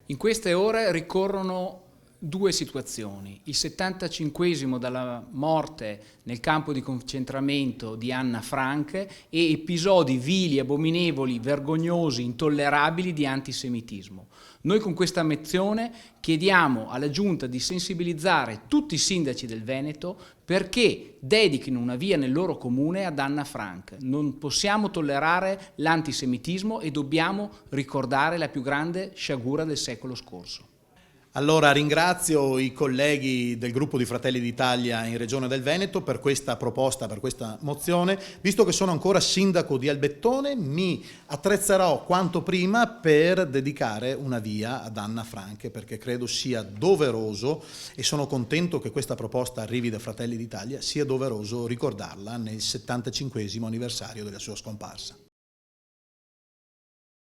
In queste ore ricorrono due situazioni: il 75esimo dalla morte nel campo di concentramento di Anna Frank e episodi vili, abominevoli, vergognosi, intollerabili di antisemitismo. Noi con questa mozione chiediamo alla Giunta di sensibilizzare tutti i sindaci del Veneto perché dedichino una via nel loro comune ad Anna Frank. Non possiamo tollerare l'antisemitismo e dobbiamo ricordare la più grande sciagura del secolo scorso. Allora ringrazio i colleghi del gruppo di Fratelli d'Italia in Regione del Veneto per questa proposta, per questa mozione. Visto che sono ancora sindaco di Albettone, mi attrezzerò quanto prima per dedicare una via ad Anna Frank, perché credo sia doveroso, e sono contento che questa proposta arrivi da Fratelli d'Italia, sia doveroso ricordarla nel 75esimo anniversario della sua scomparsa.